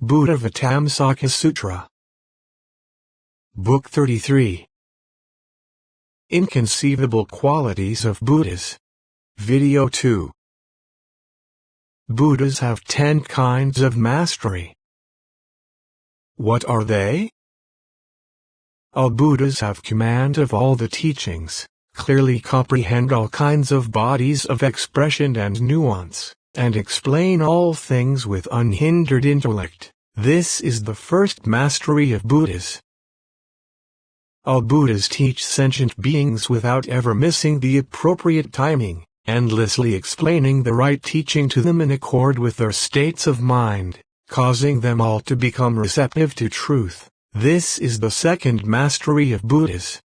Buddhāvataṃsaka Sutra. Book 33. Inconceivable Qualities of Buddhas. Video 2. Buddhas have 10 kinds of mastery. What are they? All Buddhas have command of all the teachings, clearly comprehend all kinds of bodies of expression and nuance, and explain all things with unhindered intellect. This is the first mastery of Buddhas. All Buddhas teach sentient beings without ever missing the appropriate timing, endlessly explaining the right teaching to them in accord with their states of mind, causing them all to become receptive to truth. This is the second mastery of Buddhas.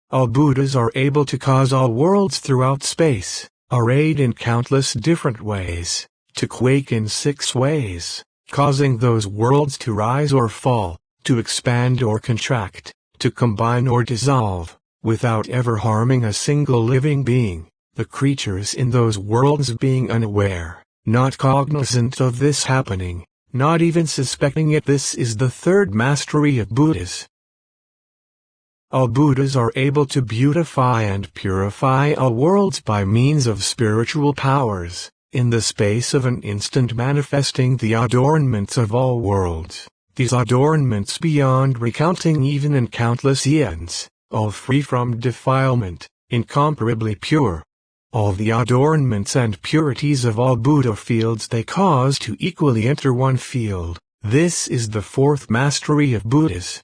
All Buddhas are able to cause all worlds throughout space, arrayed in countless different ways, to quake in 6 ways, causing those worlds to rise or fall, to expand or contract, to combine or dissolve, without ever harming a single living being, the creatures in those worlds being unaware, not cognizant of this happening, not even suspecting it. This is the third mastery of Buddhas. All Buddhas are able to beautify and purify all worlds by means of spiritual powers, in the space of an instant manifesting the adornments of all worlds, these adornments beyond recounting even in countless eons, all free from defilement, incomparably pure. All the adornments and purities of all Buddha fields they cause to equally enter one field. This is the fourth mastery of Buddhas.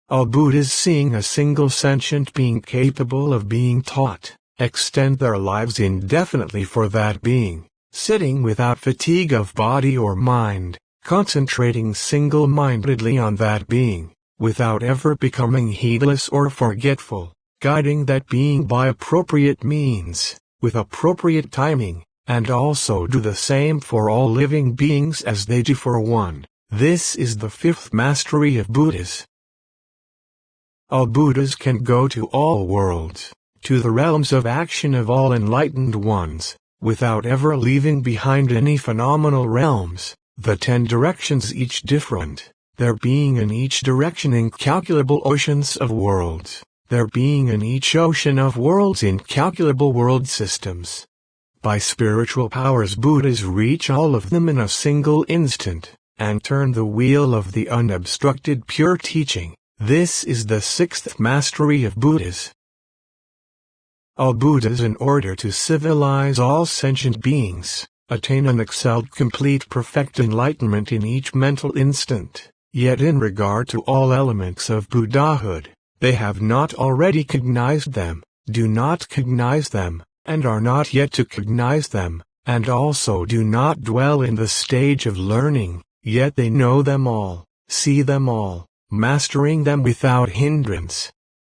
All Buddhas, seeing a single sentient being capable of being taught, extend their lives indefinitely for that being, sitting without fatigue of body or mind, concentrating single-mindedly on that being, without ever becoming heedless or forgetful, guiding that being by appropriate means, with appropriate timing, and also do the same for all living beings as they do for one. This is the fifth mastery of Buddhas. All Buddhas can go to all worlds, to the realms of action of all enlightened ones, without ever leaving behind any phenomenal realms, the 10 directions each different, there being in each direction incalculable oceans of worlds, there being in each ocean of worlds incalculable world systems. By spiritual powers Buddhas reach all of them in a single instant, and turn the wheel of the unobstructed pure teaching. This is the sixth mastery of Buddhas. All Buddhas, in order to civilize all sentient beings, attain an excelled complete perfect enlightenment in each mental instant, yet in regard to all elements of Buddhahood, they have not already cognized them, do not cognize them, and are not yet to cognize them, and also do not dwell in the stage of learning, yet they know them all, see them all, mastering them without hindrance.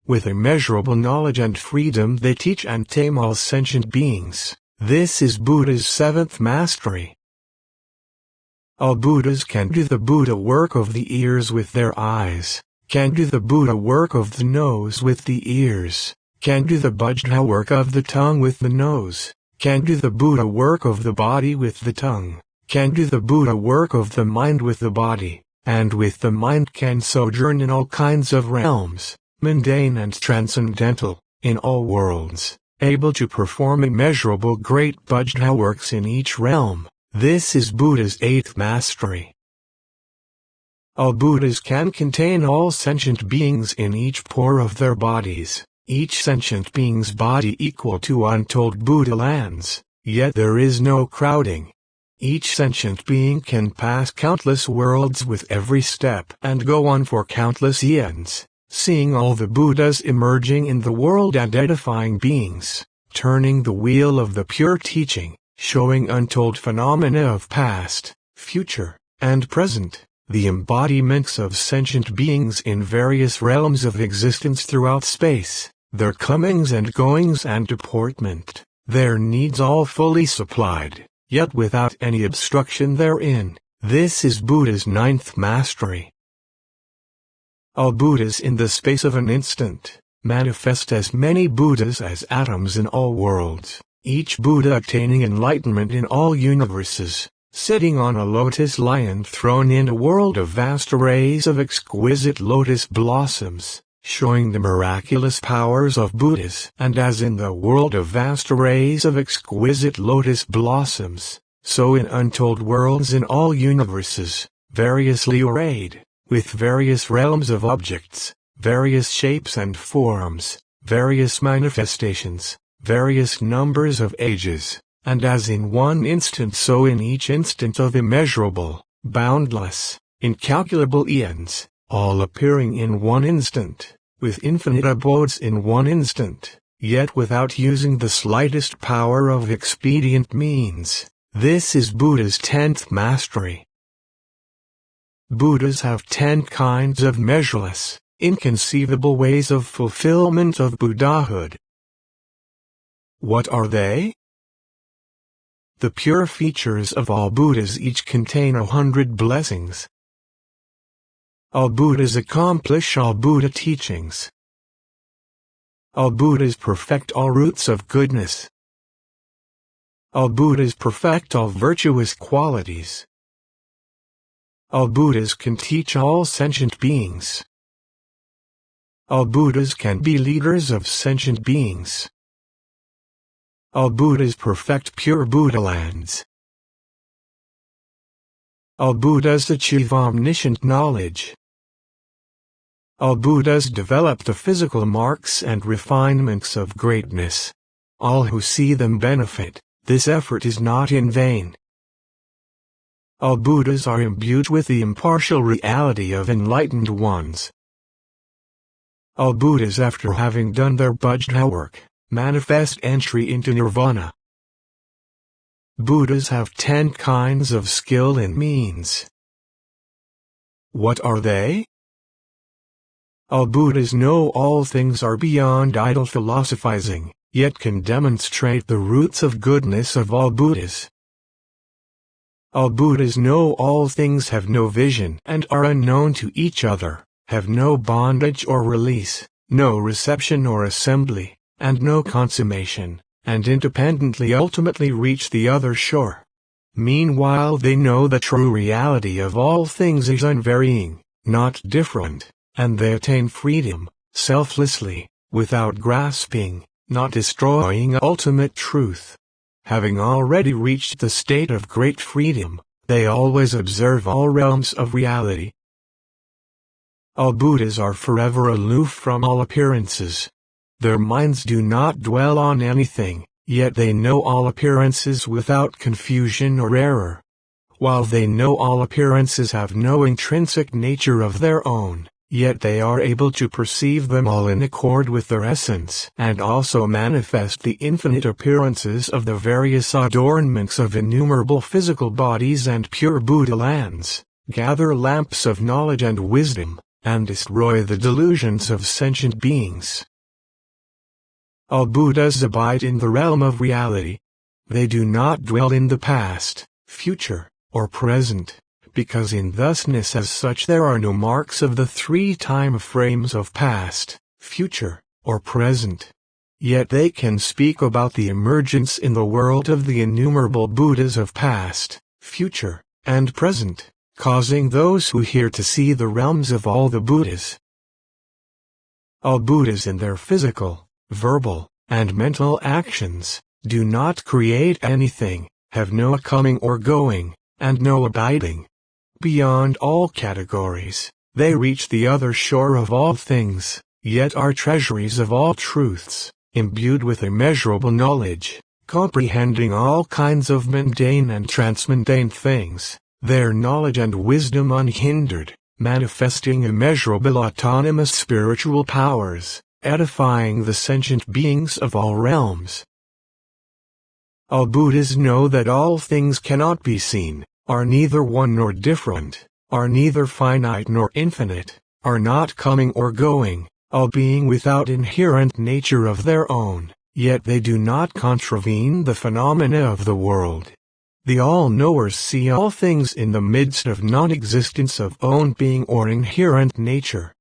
With immeasurable knowledge and freedom they teach and tame all sentient beings. This is Buddha's seventh mastery. All Buddhas can do the Buddha work of the ears with their eyes, can do the Buddha work of the nose with the ears, can do the Buddha work of the tongue with the nose, can do the Buddha work of the body with the tongue, can do the Buddha work of the mind with the body, and with the mind can sojourn in all kinds of realms, mundane and transcendental, in all worlds, able to perform immeasurable great Buddha works in each realm. This is Buddha's eighth mastery. All Buddhas can contain all sentient beings in each pore of their bodies, each sentient being's body equal to untold Buddha lands, yet there is no crowding. Each sentient being can pass countless worlds with every step and go on for countless eons, seeing all the Buddhas emerging in the world and edifying beings, turning the wheel of the pure teaching, showing untold phenomena of past, future, and present, the embodiments of sentient beings in various realms of existence throughout space, their comings and goings and deportment, their needs all fully supplied, yet without any obstruction therein. This is Buddha's ninth mastery. All Buddhas in the space of an instant, manifest as many Buddhas as atoms in all worlds, each Buddha attaining enlightenment in all universes, sitting on a lotus lion throne in a world of vast arrays of exquisite lotus blossoms, showing the miraculous powers of Buddhas. And as in the world of vast arrays of exquisite lotus blossoms, so in untold worlds in all universes, variously arrayed, with various realms of objects, various shapes and forms, various manifestations, various numbers of ages, and as in one instant so in each instant of immeasurable, boundless, incalculable eons, all appearing in one instant, with infinite abodes in one instant, yet without using the slightest power of expedient means. This is Buddha's 10th mastery. Buddhas have 10 kinds of measureless, inconceivable ways of fulfillment of Buddhahood. What are they? The pure features of all Buddhas each contain 100 blessings. All Buddhas accomplish all Buddha teachings. All Buddhas perfect all roots of goodness. All Buddhas perfect all virtuous qualities. All Buddhas can teach all sentient beings. All Buddhas can be leaders of sentient beings. All Buddhas perfect pure Buddha lands. All Buddhas achieve omniscient knowledge. All Buddhas develop the physical marks and refinements of greatness. All who see them benefit. This effort is not in vain. All Buddhas are imbued with the impartial reality of enlightened ones. All Buddhas, after having done their Buddha work, manifest entry into nirvana. Buddhas have 10 kinds of skill in means. What are they? All Buddhas know all things are beyond idle philosophizing, yet can demonstrate the roots of goodness of all Buddhas. All Buddhas know all things have no vision and are unknown to each other, have no bondage or release, no reception or assembly, and no consummation, and independently ultimately reach the other shore. Meanwhile they know the true reality of all things is unvarying, not different, and they attain freedom, selflessly, without grasping, not destroying ultimate truth. Having already reached the state of great freedom, they always observe all realms of reality. All Buddhas are forever aloof from all appearances. Their minds do not dwell on anything, yet they know all appearances without confusion or error. While they know all appearances have no intrinsic nature of their own, yet they are able to perceive them all in accord with their essence, and also manifest the infinite appearances of the various adornments of innumerable physical bodies and pure Buddha lands, gather lamps of knowledge and wisdom, and destroy the delusions of sentient beings. All Buddhas abide in the realm of reality. They do not dwell in the past, future, or present, because in thusness as such there are no marks of the 3 time frames of past, future, or present. Yet they can speak about the emergence in the world of the innumerable Buddhas of past, future, and present, causing those who hear to see the realms of all the Buddhas. All Buddhas in their physical, verbal, and mental actions do not create anything, have no coming or going, and no abiding. Beyond all categories, they reach the other shore of all things, yet are treasuries of all truths, imbued with immeasurable knowledge, comprehending all kinds of mundane and transmundane things, their knowledge and wisdom unhindered, manifesting immeasurable autonomous spiritual powers, edifying the sentient beings of all realms. All Buddhas know that all things cannot be seen, are neither one nor different, are neither finite nor infinite, are not coming or going, all being without inherent nature of their own, yet they do not contravene the phenomena of the world. The all-knowers see all things in the midst of non-existence of own being or inherent nature.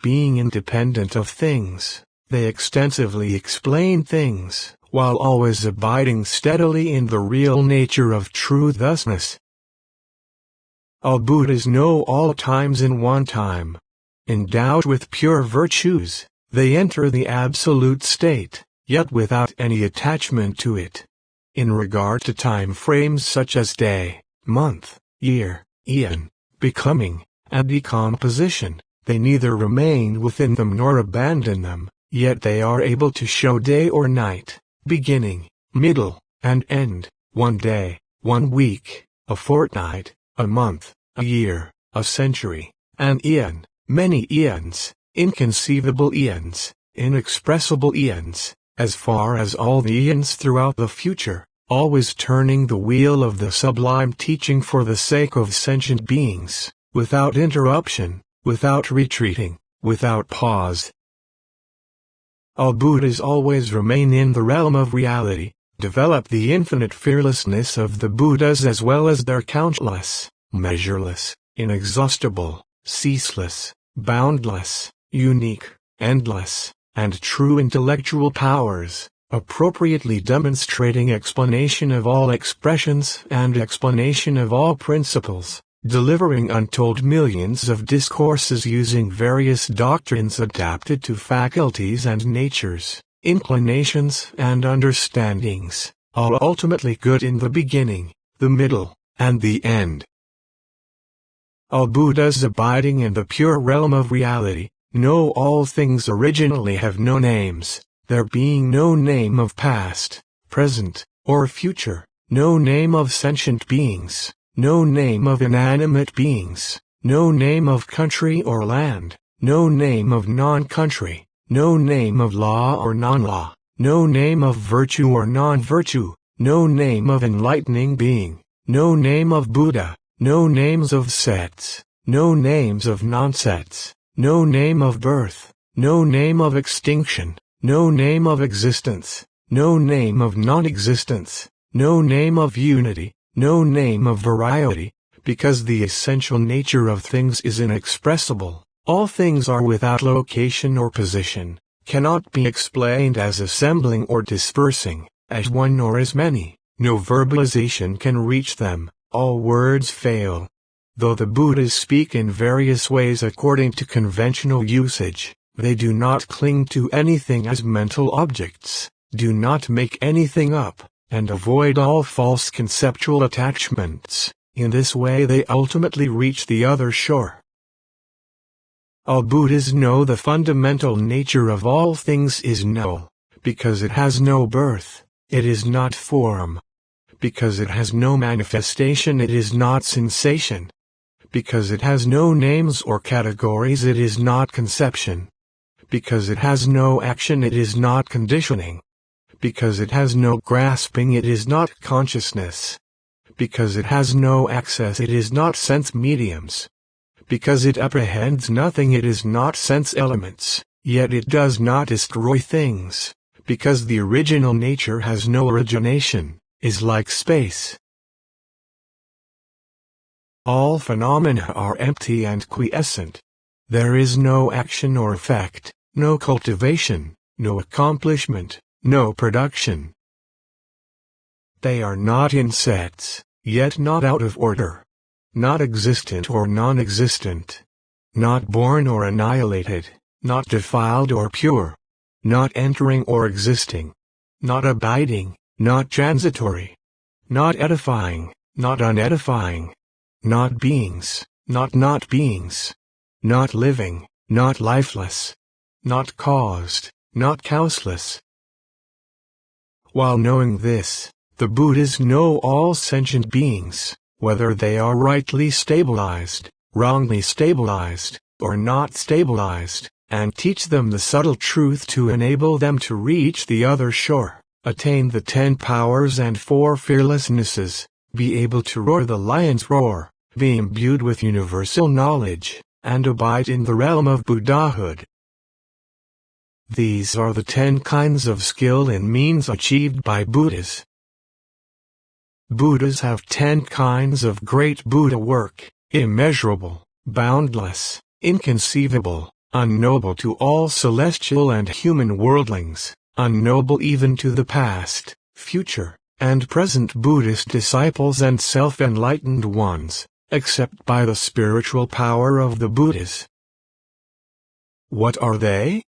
Being independent of things, they extensively explain things, while always abiding steadily in the real nature of true thusness. All Buddhas know all times in one time. Endowed with pure virtues, they enter the absolute state, yet without any attachment to it. In regard to time frames such as day, month, year, eon, becoming, and decomposition, they neither remain within them nor abandon them, yet they are able to show day or night, beginning, middle, and end, one day, 1 week, a fortnight, a month, a year, a century, an eon, many eons, inconceivable eons, inexpressible eons, as far as all the eons throughout the future, always turning the wheel of the sublime teaching for the sake of sentient beings, without interruption, without retreating, without pause. All Buddhas always remain in the realm of reality, develop the infinite fearlessness of the Buddhas as well as their countless, measureless, inexhaustible, ceaseless, boundless, unique, endless, and true intellectual powers, appropriately demonstrating explanation of all expressions and explanation of all principles, delivering untold millions of discourses using various doctrines adapted to faculties and natures, inclinations and understandings, all ultimately good in the beginning, the middle, and the end. All Buddhas abiding in the pure realm of reality, know all things originally have no names, there being no name of past, present, or future, no name of sentient beings, no name of inanimate beings, no name of country or land, no name of non-country, no name of law or non-law, no name of virtue or non-virtue, no name of enlightening being, no name of Buddha, no names of sets, no names of non-sets, no name of birth, no name of extinction, no name of existence, no name of non-existence, no name of unity, no name of variety, because the essential nature of things is inexpressible. All things are without location or position, cannot be explained as assembling or dispersing, as one or as many, no verbalization can reach them, all words fail. Though the Buddhas speak in various ways according to conventional usage, they do not cling to anything as mental objects, do not make anything up, and avoid all false conceptual attachments. In this way they ultimately reach the other shore. All Buddhas know the fundamental nature of all things is null, because it has no birth, it is not form. Because it has no manifestation, it is not sensation. Because it has no names or categories, it is not conception. Because it has no action, it is not conditioning. Because it has no grasping, it is not consciousness. Because it has no access, it is not sense mediums. Because it apprehends nothing, it is not sense elements, yet it does not destroy things. Because the original nature has no origination, is like space. All phenomena are empty and quiescent. There is no action or effect, no cultivation, no accomplishment, no production. They are not in sets, yet not out of order. Not existent or non-existent. Not born or annihilated, not defiled or pure. Not entering or existing. Not abiding, not transitory. Not edifying, not unedifying. Not beings, not beings. Not living, not lifeless. Not caused, not causeless. While knowing this, the Buddhas know all sentient beings, whether they are rightly stabilized, wrongly stabilized, or not stabilized, and teach them the subtle truth to enable them to reach the other shore, attain the 10 powers and 4 fearlessnesses, be able to roar the lion's roar, be imbued with universal knowledge, and abide in the realm of Buddhahood. These are the 10 kinds of skill and means achieved by Buddhas. Buddhas have 10 kinds of great Buddha work, immeasurable, boundless, inconceivable, unknowable to all celestial and human worldlings, unknowable even to the past, future, and present Buddhist disciples and self-enlightened ones. except by the spiritual power of the Buddhas. What are they?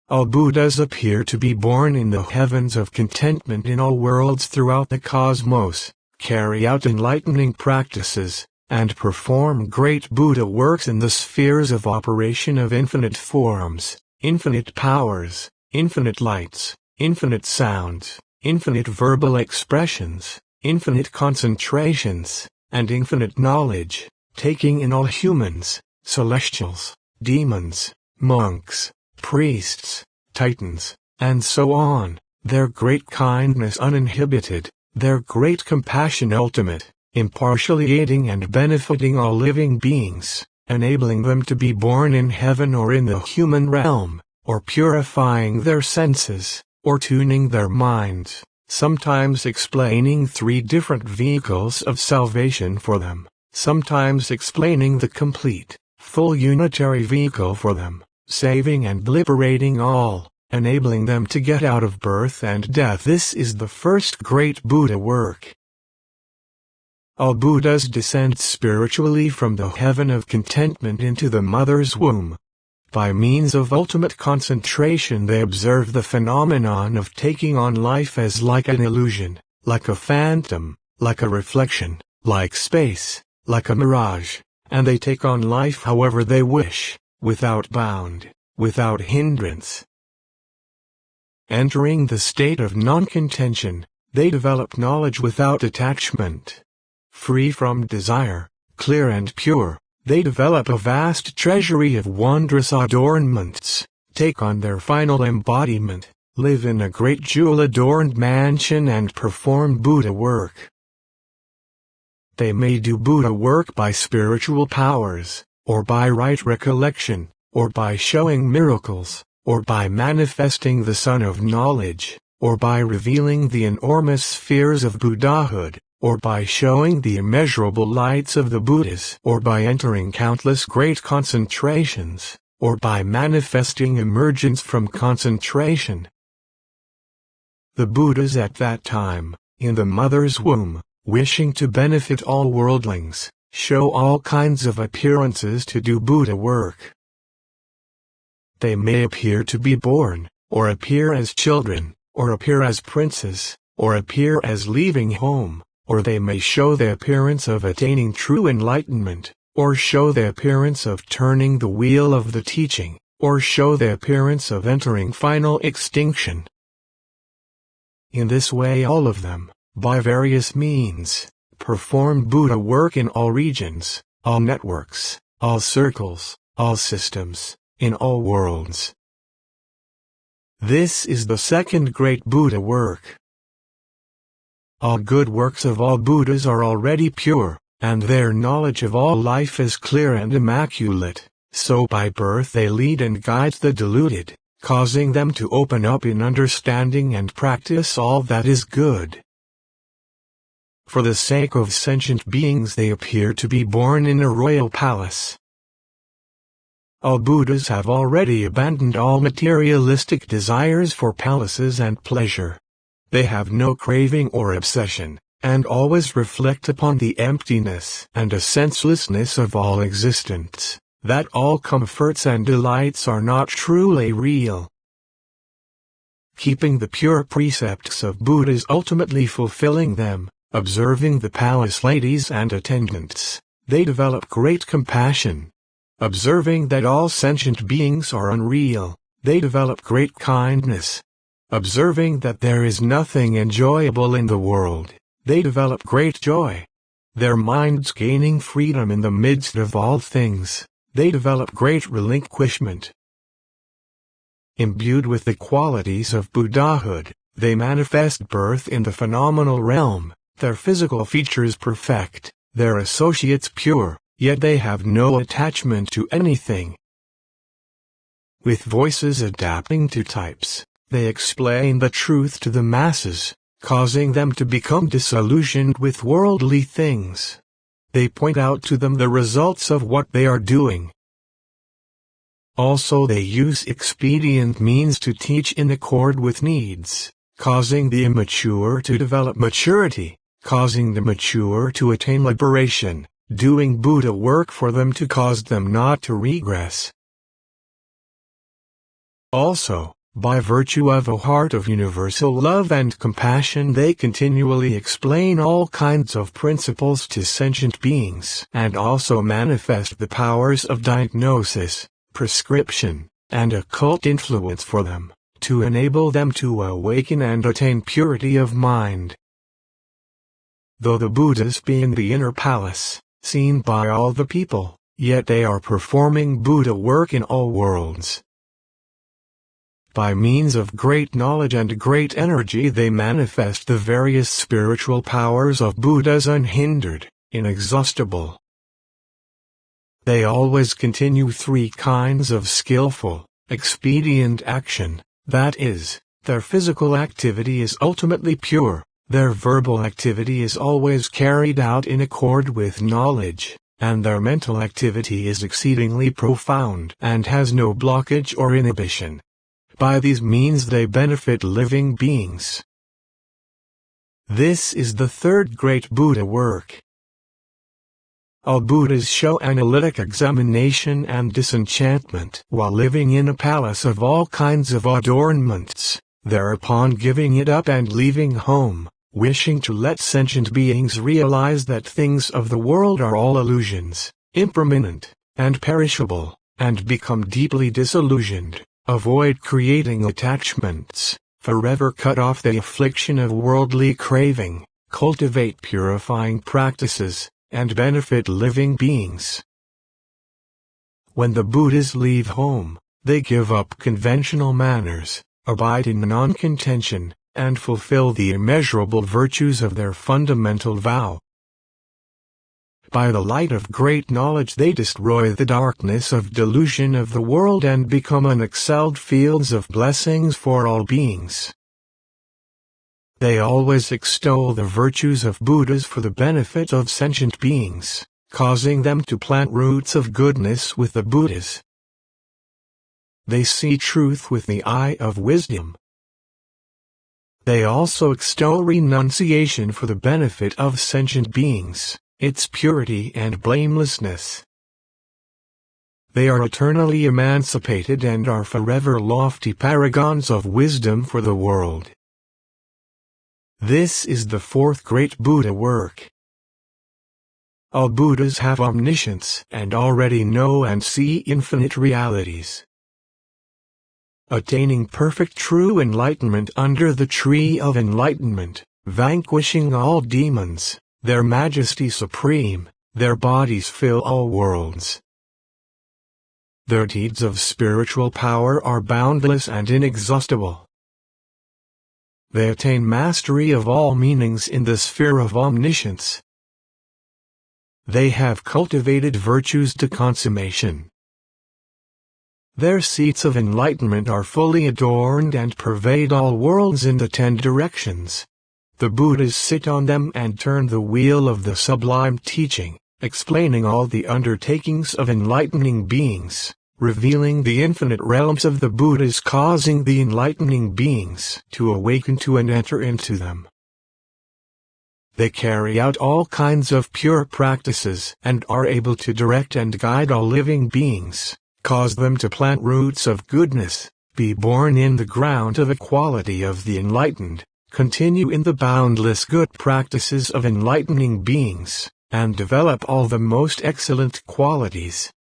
All Buddhas appear to be born in the heavens of contentment in all worlds throughout the cosmos, carry out enlightening practices, and perform great Buddha works in the spheres of operation of infinite forms, infinite powers, infinite lights, infinite sounds, infinite verbal expressions, infinite concentrations, and infinite knowledge, taking in all humans, celestials, demons, monks, priests, titans, and so on, their great kindness uninhibited, their great compassion ultimate, impartially aiding and benefiting all living beings, enabling them to be born in heaven or in the human realm, or purifying their senses, or tuning their minds, sometimes explaining 3 different vehicles of salvation for them, sometimes explaining the complete, full unitary vehicle for them, saving and liberating all, enabling them to get out of birth and death. This is the first great Buddha work. All Buddhas descend spiritually from the heaven of contentment into the mother's womb. By means of ultimate concentration they observe the phenomenon of taking on life as like an illusion, like a phantom, like a reflection, like space, like a mirage, and they take on life however they wish, without bound, without hindrance. Entering the state of non-contention, they develop knowledge without attachment. Free from desire, clear and pure, they develop a vast treasury of wondrous adornments, take on their final embodiment, live in a great jewel-adorned mansion and perform Buddha work. They may do Buddha work by spiritual powers, or by right recollection, or by showing miracles, or by manifesting the Sun of Knowledge, or by revealing the enormous spheres of Buddhahood, or by showing the immeasurable lights of the Buddhas, or by entering countless great concentrations, or by manifesting emergence from concentration. The Buddhas at that time, in the mother's womb, wishing to benefit all worldlings, show all kinds of appearances to do Buddha work. They may appear to be born, or appear as children, or appear as princes, or appear as leaving home, or they may show the appearance of attaining true enlightenment, or show the appearance of turning the wheel of the teaching, or show the appearance of entering final extinction. In this way all of them, by various means, perform Buddha work in all regions, all networks, all circles, all systems, in all worlds. This is the second great Buddha work. All good works of all Buddhas are already pure, and their knowledge of all life is clear and immaculate, so by birth they lead and guide the deluded, causing them to open up in understanding and practice all that is good. For the sake of sentient beings they appear to be born in a royal palace. All Buddhas have already abandoned all materialistic desires for palaces and pleasure. They have no craving or obsession, and always reflect upon the emptiness and a senselessness of all existence, that all comforts and delights are not truly real. Keeping the pure precepts of Buddhas, ultimately fulfilling them, observing the palace ladies and attendants, they develop great compassion. Observing that all sentient beings are unreal, they develop great kindness. Observing that there is nothing enjoyable in the world, they develop great joy. Their minds gaining freedom in the midst of all things, they develop great relinquishment. Imbued with the qualities of Buddhahood, they manifest birth in the phenomenal realm, their physical features perfect, their associates pure, yet they have no attachment to anything. With voices adapting to types, they explain the truth to the masses, causing them to become disillusioned with worldly things. They point out to them the results of what they are doing. Also they use expedient means to teach in accord with needs, causing the immature to develop maturity, causing the mature to attain liberation, doing Buddha work for them to cause them not to regress. Also, by virtue of a heart of universal love and compassion, they continually explain all kinds of principles to sentient beings and also manifest the powers of diagnosis, prescription, and occult influence for them, to enable them to awaken and attain purity of mind. Though the Buddhas be in the inner palace, seen by all the people, yet they are performing Buddha work in all worlds. By means of great knowledge and great energy they manifest the various spiritual powers of Buddhas unhindered, inexhaustible. They always continue three kinds of skillful, expedient action, that is, their physical activity is ultimately pure, their verbal activity is always carried out in accord with knowledge, and their mental activity is exceedingly profound and has no blockage or inhibition. By these means they benefit living beings. This is the third great Buddha work. All Buddhas show analytic examination and disenchantment while living in a palace of all kinds of adornments, thereupon giving it up and leaving home, wishing to let sentient beings realize that things of the world are all illusions, impermanent, and perishable, and become deeply disillusioned. Avoid creating attachments, forever cut off the affliction of worldly craving, cultivate purifying practices, and benefit living beings. When the Buddhas leave home, they give up conventional manners, abide in non-contention, and fulfill the immeasurable virtues of their fundamental vow. By the light of great knowledge they destroy the darkness of delusion of the world and become unexcelled fields of blessings for all beings. They always extol the virtues of Buddhas for the benefit of sentient beings, causing them to plant roots of goodness with the Buddhas. They see truth with the eye of wisdom. They also extol renunciation for the benefit of sentient beings, its purity and blamelessness. They are eternally emancipated and are forever lofty paragons of wisdom for the world. This is the fourth great Buddha work. All Buddhas have omniscience and already know and see infinite realities. Attaining perfect true enlightenment under the tree of enlightenment, vanquishing all demons, their majesty supreme, their bodies fill all worlds. Their deeds of spiritual power are boundless and inexhaustible. They attain mastery of all meanings in the sphere of omniscience. They have cultivated virtues to consummation. Their seats of enlightenment are fully adorned and pervade all worlds in the 10 directions. The Buddhas sit on them and turn the wheel of the sublime teaching, explaining all the undertakings of enlightening beings, revealing the infinite realms of the Buddhas, causing the enlightening beings to awaken to and enter into them. They carry out all kinds of pure practices and are able to direct and guide all living beings, cause them to plant roots of goodness, be born in the ground of equality of the enlightened, continue in the boundless good practices of enlightening beings, and develop all the most excellent qualities.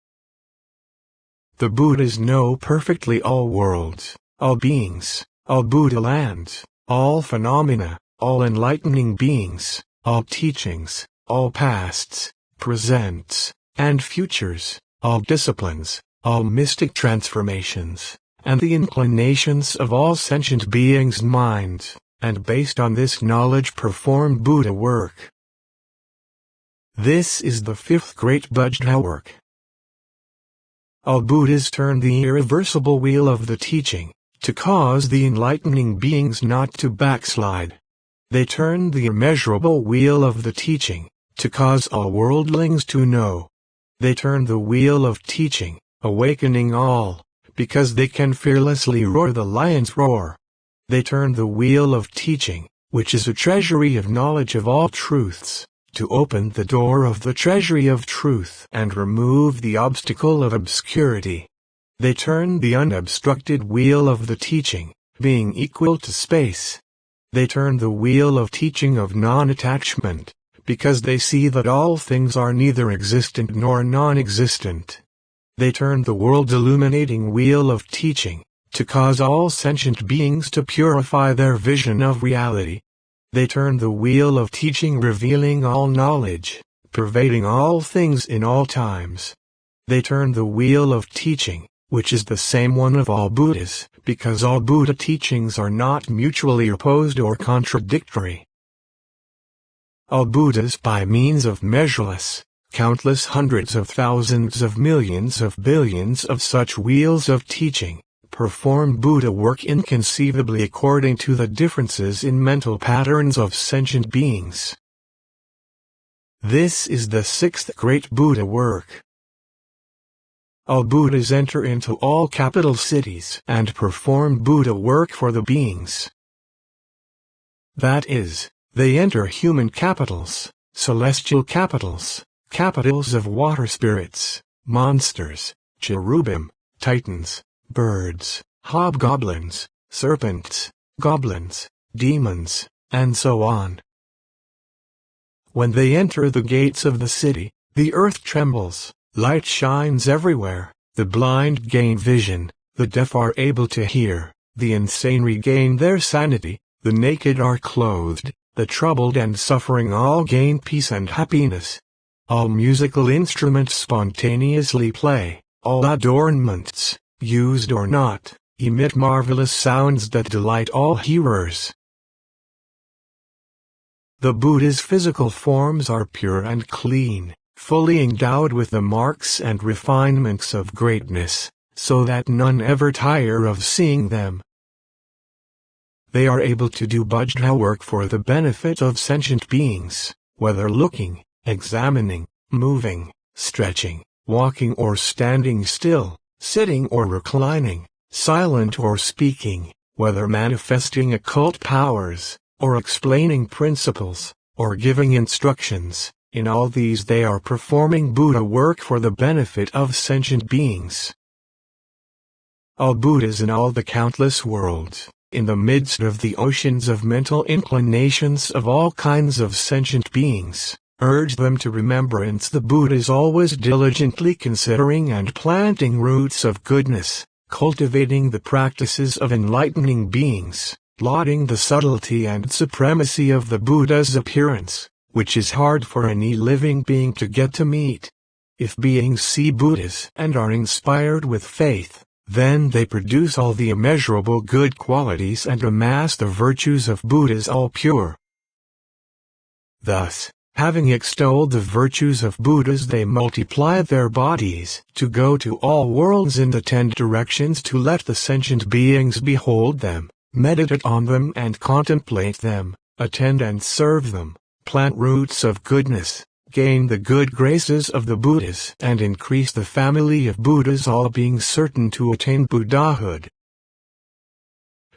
The Buddhas know perfectly all worlds, all beings, all Buddha lands, all phenomena, all enlightening beings, all teachings, all pasts, presents, and futures, all disciplines, all mystic transformations, and the inclinations of all sentient beings' minds, and based on this knowledge perform Buddha work. This is the fifth great Buddha work. All Buddhas turn the irreversible wheel of the teaching, to cause the enlightening beings not to backslide. They turn the immeasurable wheel of the teaching, to cause all worldlings to know. They turn the wheel of teaching, awakening all, because they can fearlessly roar the lion's roar. They turn the wheel of teaching, which is a treasury of knowledge of all truths, to open the door of the treasury of truth and remove the obstacle of obscurity. They turn the unobstructed wheel of the teaching, being equal to space. They turn the wheel of teaching of non-attachment, because they see that all things are neither existent nor non-existent. They turn the world's illuminating wheel of teaching, to cause all sentient beings to purify their vision of reality. They turn the wheel of teaching revealing all knowledge, pervading all things in all times. They turn the wheel of teaching, which is the same one of all Buddhas, because all Buddha teachings are not mutually opposed or contradictory. All Buddhas by means of measureless, countless hundreds of thousands of millions of billions of such wheels of teaching, perform Buddha work inconceivably according to the differences in mental patterns of sentient beings. This is the sixth great Buddha work. All Buddhas enter into all capital cities and perform Buddha work for the beings. That is, they enter human capitals, celestial capitals, capitals of water spirits, monsters, cherubim, titans, birds, hobgoblins, serpents, goblins, demons, and so on. When they enter the gates of the city, the earth trembles. Light shines everywhere, the blind gain vision, the deaf are able to hear, the insane regain their sanity, the naked are clothed, the troubled and suffering all gain peace and happiness. All musical instruments spontaneously play, all adornments, used or not, emit marvelous sounds that delight all hearers. The Buddha's physical forms are pure and clean, fully endowed with the marks and refinements of greatness, so that none ever tire of seeing them. They are able to do Buddha work for the benefit of sentient beings, whether looking, examining, moving, stretching, walking or standing still, sitting or reclining, silent or speaking, whether manifesting occult powers, or explaining principles, or giving instructions. In all these they are performing Buddha work for the benefit of sentient beings. All Buddhas in all the countless worlds, in the midst of the oceans of mental inclinations of all kinds of sentient beings, urge them to remembrance the Buddhas always diligently considering and planting roots of goodness, cultivating the practices of enlightening beings, lauding the subtlety and supremacy of the Buddha's appearance, which is hard for any living being to get to meet. If beings see Buddhas and are inspired with faith, then they produce all the immeasurable good qualities and amass the virtues of Buddhas all pure. Thus, having extolled the virtues of Buddhas, they multiply their bodies to go to all worlds in the 10 directions to let the sentient beings behold them, meditate on them and contemplate them, attend and serve them, plant roots of goodness, gain the good graces of the Buddhas and increase the family of Buddhas, all being certain to attain Buddhahood.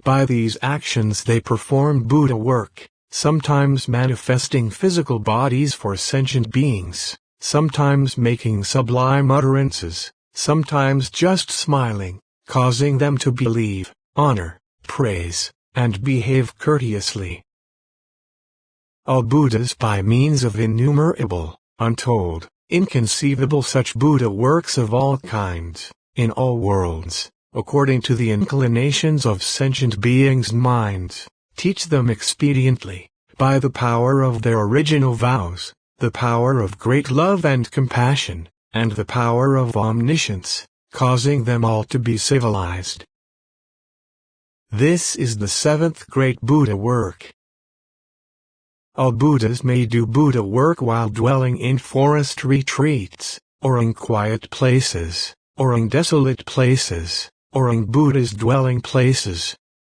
By these actions they perform Buddha work, sometimes manifesting physical bodies for sentient beings, sometimes making sublime utterances, sometimes just smiling, causing them to believe, honor, praise, and behave courteously. All Buddhas by means of innumerable, untold, inconceivable such Buddha works of all kinds, in all worlds, according to the inclinations of sentient beings' minds, teach them expediently, by the power of their original vows, the power of great love and compassion, and the power of omniscience, causing them all to be civilized. This is the 7th great Buddha work. All Buddhas may do Buddha work while dwelling in forest retreats, or in quiet places, or in desolate places, or in Buddha's dwelling places.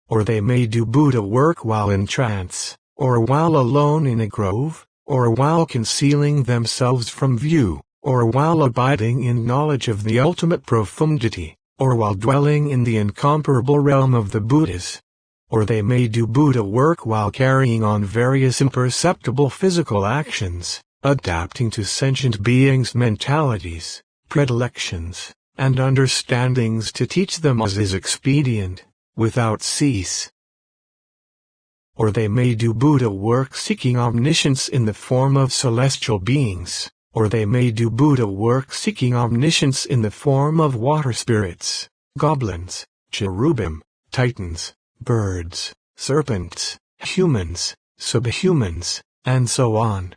Or they may do Buddha work while in trance, or while alone in a grove, or while concealing themselves from view, or while abiding in knowledge of the ultimate profundity, or while dwelling in the incomparable realm of the Buddhas. or they may do Buddha work while carrying on various imperceptible physical actions, adapting to sentient beings' mentalities, predilections, and understandings to teach them as is expedient, without cease. Or they may do Buddha work seeking omniscience in the form of celestial beings, or they may do Buddha work seeking omniscience in the form of water spirits, goblins, cherubim, titans, birds, serpents, humans, subhumans, and so on.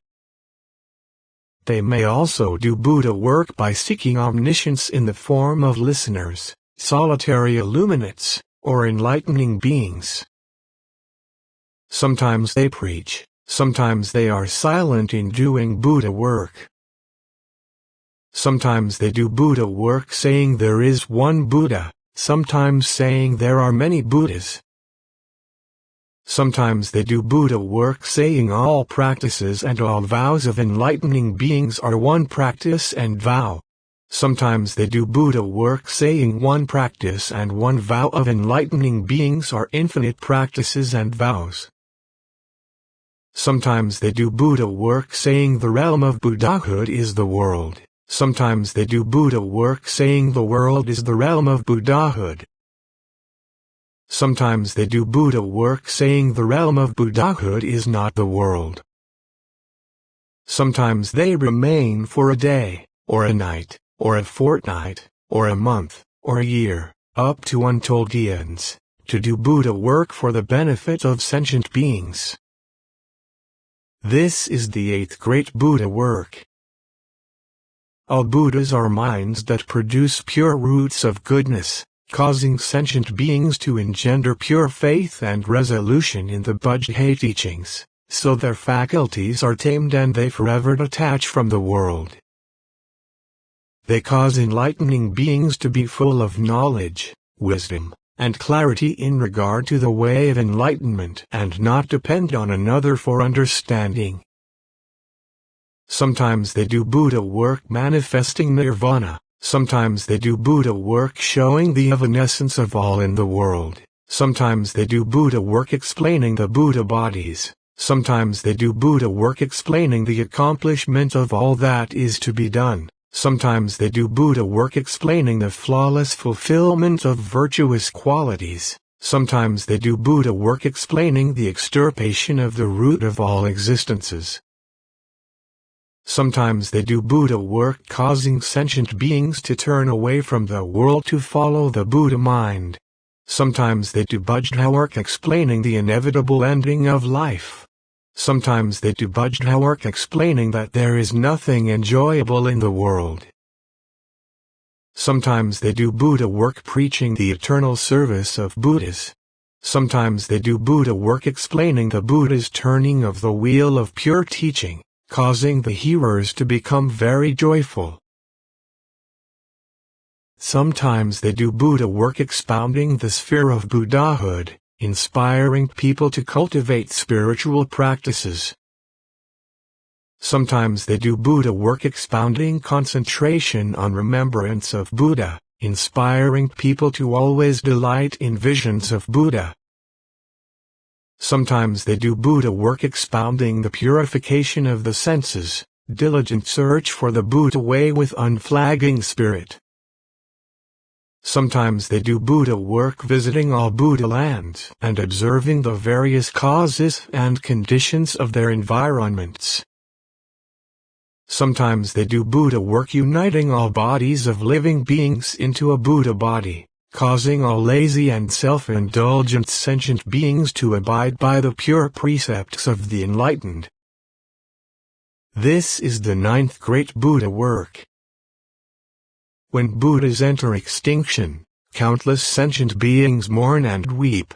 They may also do Buddha work by seeking omniscience in the form of listeners, solitary illuminates, or enlightening beings. Sometimes they preach, sometimes they are silent in doing Buddha work. Sometimes they do Buddha work saying there is one Buddha, sometimes saying there are many Buddhas. Sometimes they do Buddha work saying all practices and all vows of enlightening beings are one practice and vow. Sometimes they do Buddha work saying one practice and one vow of enlightening beings are infinite practices and vows. Sometimes they do Buddha work saying the realm of Buddhahood is the world. Sometimes they do Buddha work saying the world is the realm of Buddhahood. Sometimes they do Buddha work saying the realm of Buddhahood is not the world. Sometimes they remain for a day, or a night, or a fortnight, or a month, or a year, up to untold eons, to do Buddha work for the benefit of sentient beings. This is the 8th great Buddha work. All Buddhas are minds that produce pure roots of goodness, causing sentient beings to engender pure faith and resolution in the Buddha teachings, so their faculties are tamed and they forever detach from the world. They cause enlightening beings to be full of knowledge, wisdom, and clarity in regard to the way of enlightenment and not depend on another for understanding. Sometimes they do Buddha work manifesting nirvana. Sometimes they do Buddha work showing the evanescence of all in the world. Sometimes they do Buddha work explaining the Buddha bodies. Sometimes they do Buddha work explaining the accomplishment of all that is to be done. Sometimes they do Buddha work explaining the flawless fulfillment of virtuous qualities. Sometimes they do Buddha work explaining the extirpation of the root of all existences. Sometimes they do Buddha work causing sentient beings to turn away from the world to follow the Buddha mind. Sometimes they do Buddha work explaining the inevitable ending of life. Sometimes they do Buddha work explaining that there is nothing enjoyable in the world. Sometimes they do Buddha work preaching the eternal service of Buddhas. Sometimes they do Buddha work explaining the Buddha's turning of the wheel of pure teaching, causing the hearers to become very joyful. Sometimes they do Buddha work expounding the sphere of Buddhahood, inspiring people to cultivate spiritual practices. Sometimes they do Buddha work expounding concentration on remembrance of Buddha, inspiring people to always delight in visions of Buddha. Sometimes they do Buddha work expounding the purification of the senses, diligent search for the Buddha way with unflagging spirit. Sometimes they do Buddha work visiting all Buddha lands and observing the various causes and conditions of their environments. Sometimes they do Buddha work uniting all bodies of living beings into a Buddha body, causing all lazy and self-indulgent sentient beings to abide by the pure precepts of the enlightened. This is the 9th great Buddha work. When Buddhas enter extinction, countless sentient beings mourn and weep.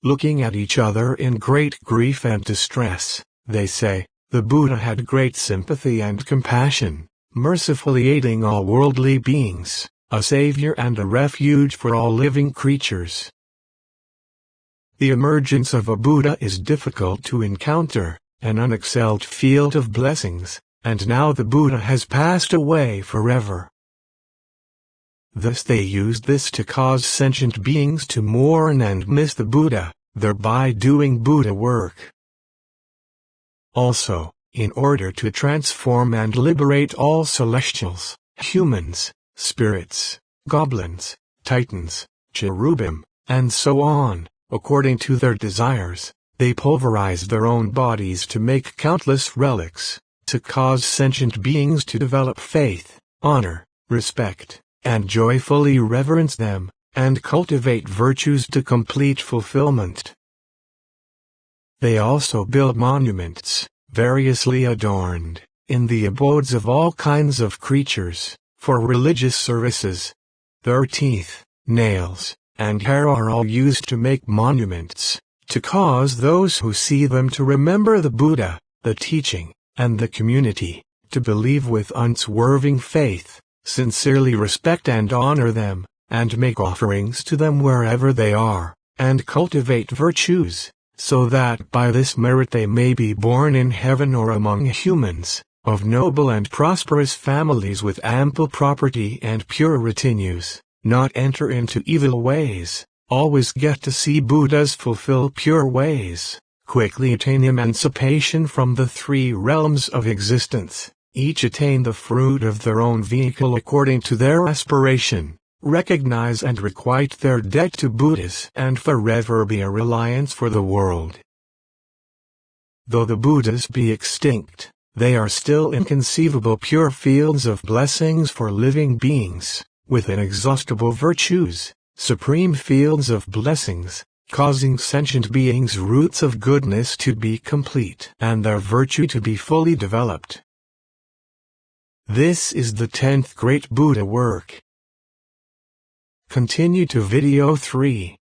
Looking at each other in great grief and distress, they say, "The Buddha had great sympathy and compassion, mercifully aiding all worldly beings, a savior and a refuge for all living creatures." The emergence of a Buddha is difficult to encounter, an unexcelled field of blessings, and now the Buddha has passed away forever. Thus they used this to cause sentient beings to mourn and miss the Buddha, thereby doing Buddha work. Also, in order to transform and liberate all celestials, humans, spirits, goblins, titans, cherubim, and so on, according to their desires, they pulverize their own bodies to make countless relics, to cause sentient beings to develop faith, honor, respect, and joyfully reverence them, and cultivate virtues to complete fulfillment. They also build monuments, variously adorned, in the abodes of all kinds of creatures, for religious services. Their teeth, nails, and hair are all used to make monuments, to cause those who see them to remember the Buddha, the teaching, and the community, to believe with unswerving faith, sincerely respect and honor them, and make offerings to them wherever they are, and cultivate virtues, so that by this merit they may be born in heaven or among humans, of noble and prosperous families with ample property and pure retinues, not enter into evil ways, always get to see Buddhas fulfill pure ways, quickly attain emancipation from the three realms of existence, each attain the fruit of their own vehicle according to their aspiration, recognize and requite their debt to Buddhas, and forever be a reliance for the world. Though the Buddhas be extinct, they are still inconceivable pure fields of blessings for living beings, with inexhaustible virtues, supreme fields of blessings, causing sentient beings roots of goodness to be complete and their virtue to be fully developed. This is the 10th Great Buddha work. Continue to video 3.